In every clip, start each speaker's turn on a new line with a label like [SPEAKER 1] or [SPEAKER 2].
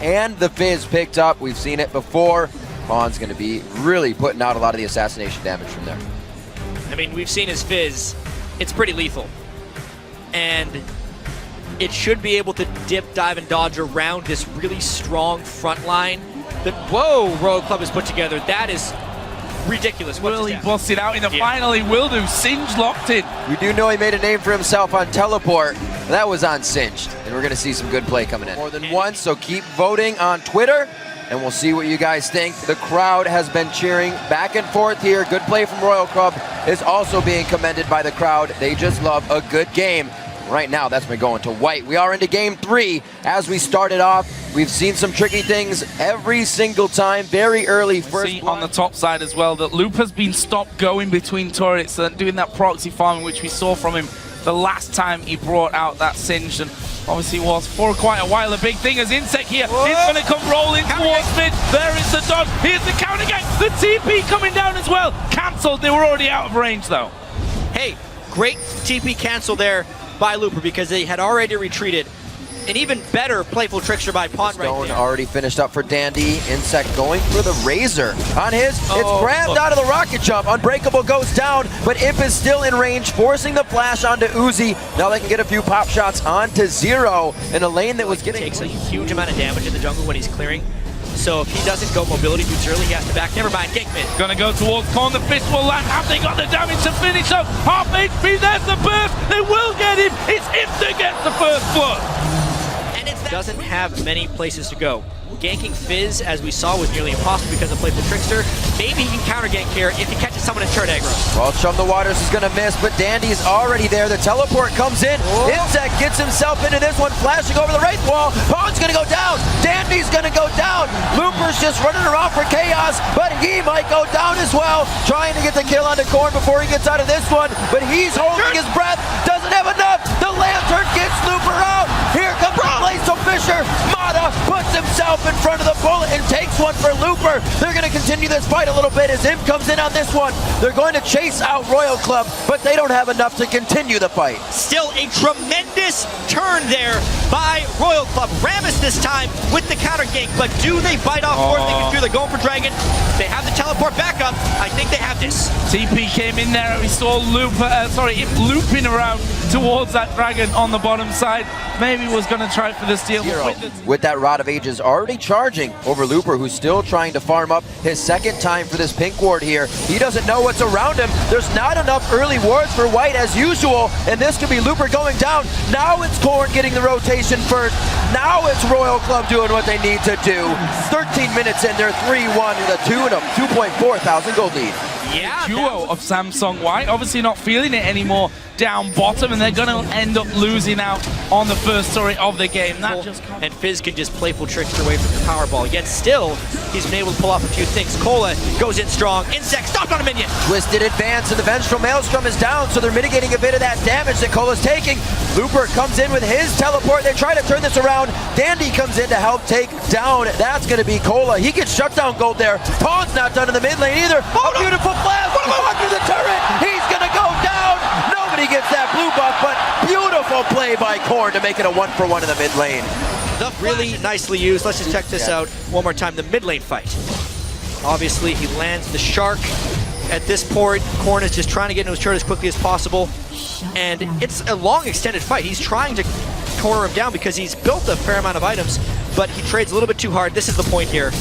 [SPEAKER 1] and the Fizz picked up. We've seen it before. Pawn's going to be really putting out a lot of the assassination damage from there.
[SPEAKER 2] I mean, we've seen his Fizz. It's pretty lethal. And it should be able to dip, dive, and dodge around this really strong front line that, whoa, Royal Club has put together. That is ridiculous.
[SPEAKER 3] Will he bust it out in the final? He will do. Singed locked in.
[SPEAKER 1] We do know he made a name for himself on teleport. That was on Singed, and we're going to see some good play coming in. More than once, so keep voting on Twitter, and we'll see what you guys think. The crowd has been cheering back and forth here. Good play from Royal Club is also being commended by the crowd. They just love a good game. Right now, that's been going to white. We are into game 3. As we started off, we've seen some tricky things every single time. Very early first
[SPEAKER 3] See on the top side as well that Loop has been stopped going between turrets and doing that proxy farming, which we saw from him the last time he brought out that Singed, and obviously was for quite a while a big thing as Insect here. Whoa. He's going to come rolling towards mid. There is the dodge. Here's the counter gang. The TP coming down as well. Cancelled. They were already out of range though.
[SPEAKER 2] Hey, great TP cancel there by Looper because they had already retreated. An even better playful trickster by Pawn right there.
[SPEAKER 1] Already finished up for Dandy. Insect going for the Razor on his. It's grabbed out of the rocket jump. Unbreakable goes down, but Imp is still in range, forcing the flash onto Uzi. Now they can get a few pop shots onto Zero in a lane that was getting.
[SPEAKER 2] Takes a huge amount of damage in the jungle when he's clearing. So if he doesn't go mobility boots early, he has to back. Never mind, gank mid.
[SPEAKER 3] Gonna go towards Corn. The fish will land. Have they got the damage to finish up? Half HP, there's the burst. They will get him. It's him that gets the first blood.
[SPEAKER 2] And it doesn't have many places to go. Ganking Fizz, as we saw, was nearly impossible because of Playful Trickster. Maybe he can counter gank here if he catches someone in turret aggro.
[SPEAKER 1] Well, Chum the Waters is going to miss, but Dandy's already there. The teleport comes in. Whoa. Insect gets himself into this one, flashing over the right wall. Pawn's going to go down. Dandy's going to go down. Looper's just running around for chaos, but he might go down as well. Trying to get the kill onto Corn before he gets out of this one, but he's holding his breath. Doesn't have enough. The Lantern gets Looper out. Here comes the Blaze of Fisher. Mata puts himself in front of the bullet and takes one for Looper. They're going to continue this fight a little bit as Imp comes in on this one. They're going to chase out Royal Club, but they don't have enough to continue the fight.
[SPEAKER 2] Still a tremendous turn there by Royal Club. Rammus this time with the counter gank, but do they bite off more than they can do? They're going for Dragon. They have the teleport back up. I think they have this.
[SPEAKER 3] TP came in there and we saw Imp looping around towards that Dragon on the bottom side. Maybe was going to try for the steal.
[SPEAKER 1] With that Rod of Ages already charging over Looper, who's still trying to farm up his second time for this pink ward here. He doesn't know what's around him. There's not enough early wards for white as usual, and this could be Looper going down. Now it's Corn getting the rotation first. Now it's Royal Club doing what they need to do. 13 minutes in, they're 3-1 with a 2.4 thousand gold lead.
[SPEAKER 2] Yeah,
[SPEAKER 3] the duo of Samsung White obviously not feeling it anymore down bottom, and they're going to end up losing out on the first turret of the game.
[SPEAKER 2] And Fizz can just playful trickster away from the Powerball. Yet still, he's been able to pull off a few things. Cola goes in strong. Insect stopped on a minion.
[SPEAKER 1] Twisted advance, and the Vengeful Maelstrom is down, so they're mitigating a bit of that damage that Cola's taking. Looper comes in with his teleport. They try to turn this around. Dandy comes in to help take down. That's going to be Cola. He gets shut down gold there. Pawn's not done in the mid lane either. A beautiful flash under the turret. He's going to go down. Nobody gets that blue buff, but beautiful play by Corn to make it a 1-for-1 in the mid lane.
[SPEAKER 2] Really nicely used. Let's just check this out one more time. The mid lane fight. Obviously, he lands the Shark. At this point, Corn is just trying to get into his turret as quickly as possible. And it's a long extended fight. He's trying to corner him down because he's built a fair amount of items, but he trades a little bit too hard. This is the point here.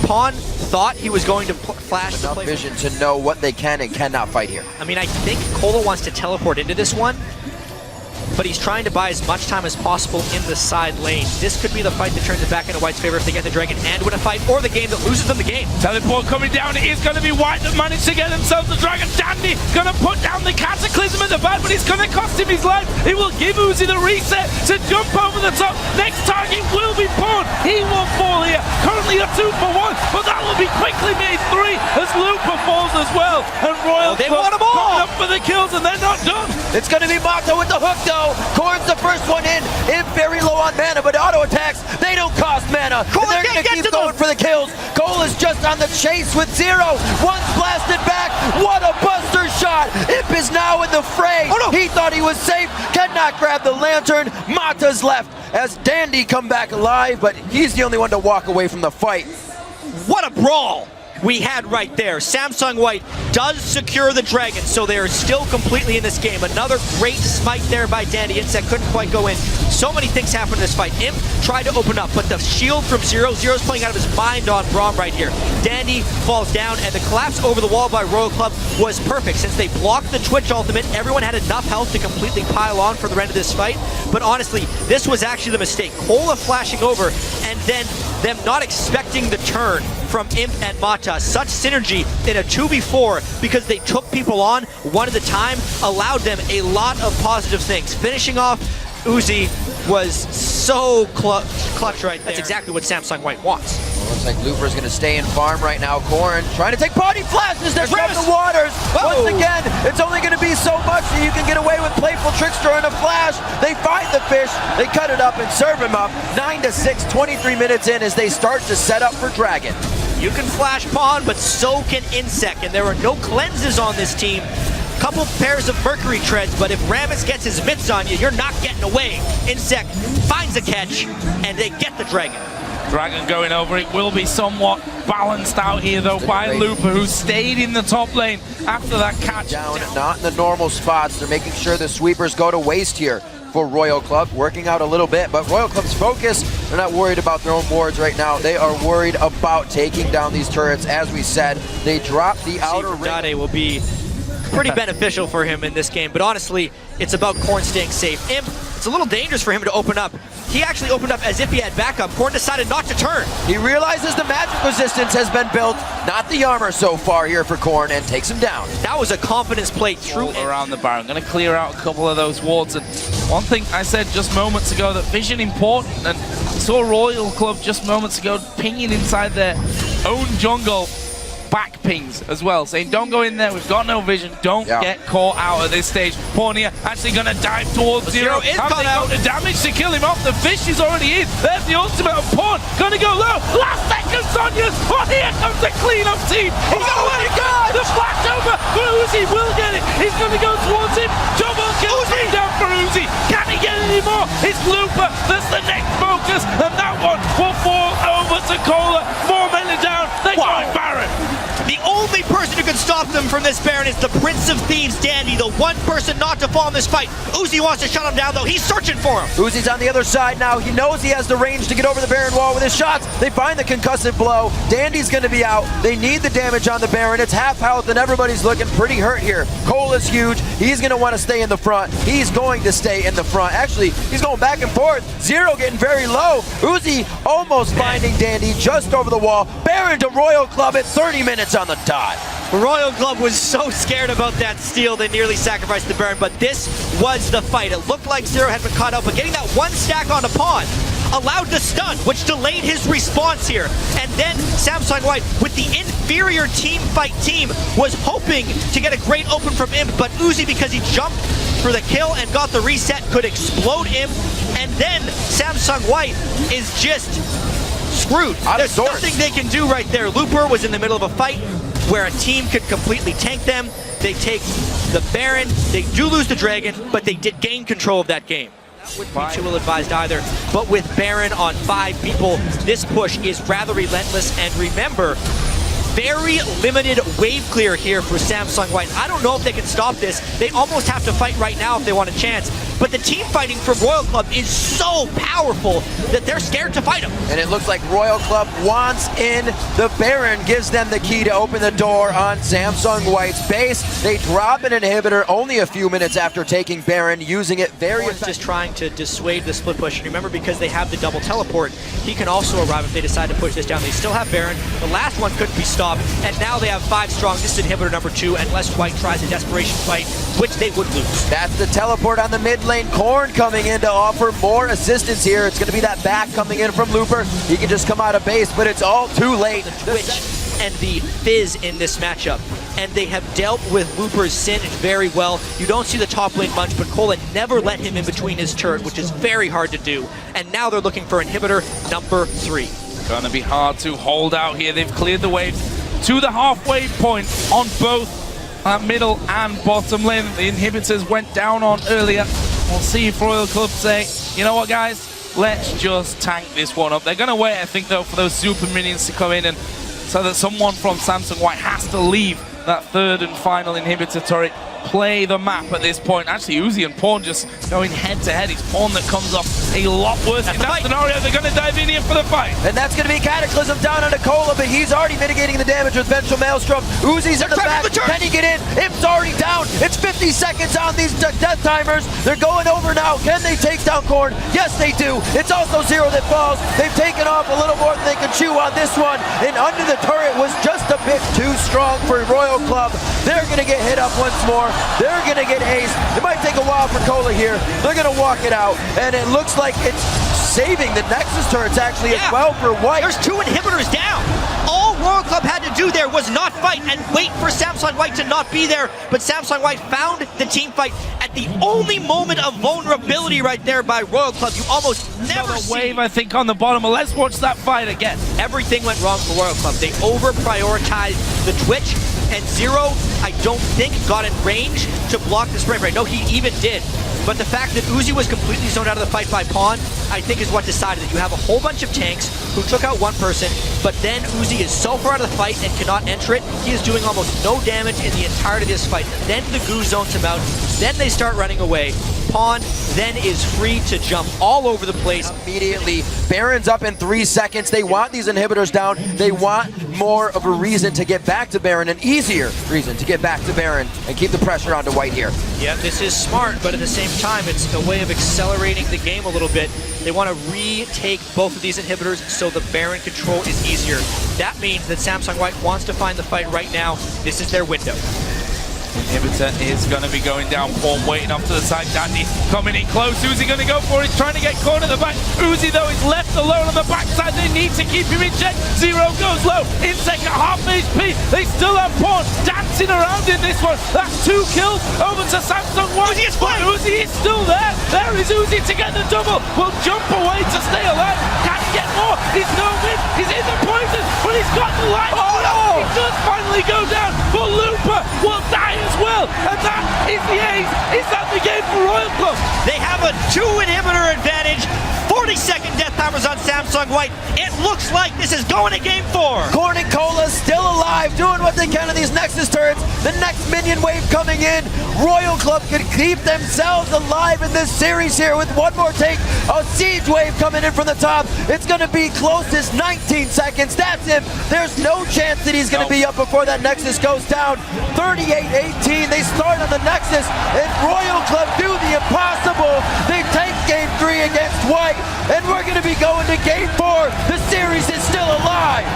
[SPEAKER 2] Pawn thought he was going to flash the play.
[SPEAKER 1] Vision to know what they can and cannot fight here.
[SPEAKER 2] I mean, I think Cola wants to teleport into this one, but he's trying to buy as much time as possible in the side lane. This could be the fight that turns it back into White's favor if they get the Dragon and win a fight, or the game that loses them the game.
[SPEAKER 3] Teleport coming down. It is going to be White that managed to get themselves the Dragon. Dandy going to put down the Cataclysm at the back, but it's going to cost him his life. He will give Uzi the reset to jump over the top. Next target will be Pawn. He will fall here. Currently a 2-for-1, but that will be quickly made 3 as Looper falls as well. And Royal
[SPEAKER 2] they want them all.
[SPEAKER 3] Coming up for the kills, and they're not done.
[SPEAKER 1] It's going to be Mata with the hook though. Corn's the first one in. Imp very low on mana, but auto attacks, they don't cost mana. And they're going to keep going for the kills. Cole is just on the chase with Zero. One's blasted back. What a buster shot. Imp is now in the fray. He thought he was safe. Cannot grab the Lantern. Mata's left. as Dandy come back alive, but he's the only one to walk away from the fight.
[SPEAKER 2] What a brawl we had right there. Samsung White does secure the Dragon, so they are still completely in this game. Another great smite there by Dandy. Insect couldn't quite go in. So many things happened in this fight. Imp tried to open up, but the shield from Zero. Zero's playing out of his mind on Braum right here. Dandy falls down, and the collapse over the wall by Royal Club was perfect. Since they blocked the Twitch ultimate, everyone had enough health to completely pile on for the end of this fight. But honestly, this was actually the mistake. Cola flashing over, and then them not expecting the turn from Imp and Mata. Such synergy in a 2v4 because they took people on one at a time, allowed them a lot of positive things. Finishing off Uzi was so clutch right there. That's exactly what Samsung White wants.
[SPEAKER 1] Looks like Looper's going to stay in farm right now. Corn trying to take body flashes there from the waters. Once again, it's only going to be so much that you can get away with Playful Trickster and a flash. They find the fish, they cut it up and serve him up. 9-6, 23 minutes in as they start to set up for Dragon.
[SPEAKER 2] You can flash Pawn, but so can Insect, and there are no cleanses on this team. Couple pairs of Mercury treads, but if Rammus gets his mitts on you, you're not getting away. Insect finds a catch, and they get the Dragon.
[SPEAKER 3] Dragon going over. It will be somewhat balanced out here, though, by Looper, who stayed in the top lane after that catch.
[SPEAKER 1] Down, not in the normal spots. They're making sure the sweepers go to waste here for Royal Club, working out a little bit, but Royal Club's focus, they're not worried about their own wards right now. They are worried about taking down these turrets. As we said, they dropped the outer ring.
[SPEAKER 2] Dade will be pretty beneficial for him in this game, but honestly, it's about Corn staying safe. Imp, it's a little dangerous for him to open up. He actually opened up as if he had backup. Corn decided not to turn.
[SPEAKER 1] He realizes the magic resistance has been built, not the armor so far here for Corn, and takes him down.
[SPEAKER 2] That was a confidence play through
[SPEAKER 3] around the Baron. Going to clear out a couple of those wards. And one thing I said just moments ago, that vision important, and saw Royal Club just moments ago pinging inside their own jungle. Back pings as well, saying don't go in there, we've got no vision, don't get caught out at this stage. Pornia actually going to dive towards Zero. Have they got the damage to kill him off? The fish is already in. There's the ultimate of Porn, going to go low. Last second, Sonya's. Oh, here comes the cleanup team. Oh my God! The flash over for Uzi will get it. He's going to go towards him. Double kill down for Uzi. Can he get any more? It's Looper that's the next focus, and that one will fall over to Cola. 4 men down. They're going Baron.
[SPEAKER 2] The only person who can stop them from this Baron is the Prince of Thieves, Dandy, the one person not to fall in this fight. Uzi wants to shut him down, though. He's searching for him.
[SPEAKER 1] Uzi's on the other side now. He knows he has the range to get over the Baron wall with his shots. They find the concussive blow. Dandy's going to be out. They need the damage on the Baron. It's half health, and everybody's looking pretty hurt here. Cole is huge. He's going to want to stay in the front. He's going to stay in the front. Actually, he's going back and forth. Zero getting very low. Uzi almost finding Dandy just over the wall. Baron to Royal Club at 30 minutes on the dot.
[SPEAKER 2] Royal Club was so scared about that steal, they nearly sacrificed the Baron, but this was the fight. It looked like Zero had been caught up, but getting that one stack on a Pawn allowed the stun, which delayed his response here. And then Samsung White, with the inferior team fight team, was hoping to get a great open from Imp, but Uzi, because he jumped for the kill and got the reset, could explode Imp, and then Samsung White is just screwed. There's nothing they can do right there. Looper was in the middle of a fight where a team could completely tank them. They take the Baron, they do lose the Dragon, but they did gain control of that game. That wouldn't be too ill-advised either, but with Baron on 5 people, this push is rather relentless, and remember, very limited wave clear here for Samsung White. I don't know if they can stop this. They almost have to fight right now if they want a chance. But the team fighting from Royal Club is so powerful that they're scared to fight them.
[SPEAKER 1] And it looks like Royal Club wants in. The Baron gives them the key to open the door on Samsung White's base. They drop an inhibitor only a few minutes after taking Baron, using it very effectively.
[SPEAKER 2] Just trying to dissuade the split push. And remember, because they have the double teleport, he can also arrive if they decide to push this down. They still have Baron. The last one couldn't be stopped. And now they have 5 strong. This is inhibitor number 2, unless White tries a desperation fight, which they would lose.
[SPEAKER 1] That's the teleport on the mid lane. Corn coming in to offer more assistance here. It's going to be that back coming in from Looper. He can just come out of base, but it's all too late.
[SPEAKER 2] The Twitch and the Fizz in this matchup, and they have dealt with Looper's Sin very well. You don't see the top lane much, but Cola never let him in between his turret, which is very hard to do. And now they're looking for inhibitor number 3.
[SPEAKER 3] Gonna be hard to hold out here. They've cleared the wave to the halfway point on both middle and bottom lane. The inhibitors went down on earlier. We'll see if Royal Club say, you know what, guys, let's just tank this one up. They're going to wait, I think, though, for those super minions to come in, and so that someone from Samsung White has to leave that third and final inhibitor turret, play the map at this point. Actually, Uzi and Pawn just going head-to-head. It's Pawn that comes off a lot worse in that scenario. They're going to dive in here for the fight.
[SPEAKER 1] And that's going to be Cataclysm down on Nicola, but he's already mitigating the damage with Vengeful Maelstrom. Uzi's in the back. Can he get in? Imp's already down. It's 50 seconds on these death timers. They're going over now. Can they take down Korn? Yes, they do. It's also Zero that falls. They've taken off a little more than they can chew on this one. And under the turret was just a bit too strong for Royal Club. They're going to get hit up once more. They're going to get aced. It might take a while for Cola here. They're going to walk it out, and it looks like it's saving the Nexus turrets actually as well for White.
[SPEAKER 2] There's 2 inhibitors down. All Royal Club had to do there was not fight and wait for Samsung White to not be there, but Samsung White found the team fight at the only moment of vulnerability right there by Royal Club. You almost never see.
[SPEAKER 3] Wave, I think, on the bottom, but let's watch that fight again.
[SPEAKER 2] Everything went wrong for Royal Club. They over-prioritized the Twitch, and Zero, I don't think, got in range to block the spray break. No, he even did. But the fact that Uzi was completely zoned out of the fight by Pawn, I think is what decided that you have a whole bunch of tanks who took out one person, but then Uzi is so far out of the fight and cannot enter it, he is doing almost no damage in the entirety of this fight. Then the goo zones him out, then they start running away. Pawn then is free to jump all over the place.
[SPEAKER 1] Immediately, Baron's up in 3 seconds. They want these inhibitors down. They want more of a reason to get back to Baron, an easier reason to get back to Baron and keep the pressure onto White here.
[SPEAKER 2] Yeah, this is smart, but at the same time, it's a way of accelerating the game a little bit. They want to retake both of these inhibitors so the Baron control is easier. That means that Samsung White wants to find the fight right now. This is their window.
[SPEAKER 3] Inhibitor is going to be going down. Pawn waiting off to the side. Dandy coming in close. Uzi going to go for it. He's trying to get caught at the back. Uzi, though, is left alone on the backside. They need to keep him in check. Zero goes low. Insect at half HP. They still have Pawn dancing around in this one. That's 2 kills over to Samsung White.
[SPEAKER 2] Uzi is flying.
[SPEAKER 3] Uzi is still there. There is Uzi to get the double. Will jump away to stay alive. Can he get more? He's no win. He's in the poison, but he's got the light.
[SPEAKER 1] Oh, no!
[SPEAKER 3] He does finally go down, but Looper will die as well. And that is the ace. Is that the game for Royal Club?
[SPEAKER 2] They have a 2 inhibitor advantage. 40-second death timers on Samsung White. It looks like this is going to game 4.
[SPEAKER 1] Korn and Cola still alive, doing what they can on these Nexus turrets. The next minion wave coming in. Royal Club can keep themselves alive in this series here with one more take. A siege wave coming in from the top. It's going to be closest 19 seconds. That's him. There's no chance that he's going to be up before that Nexus goes down. 38-18. They start on the Nexus, and Royal Club do the impossible. They take game 3 against White, and we're going to be going to game 4. The series is still alive.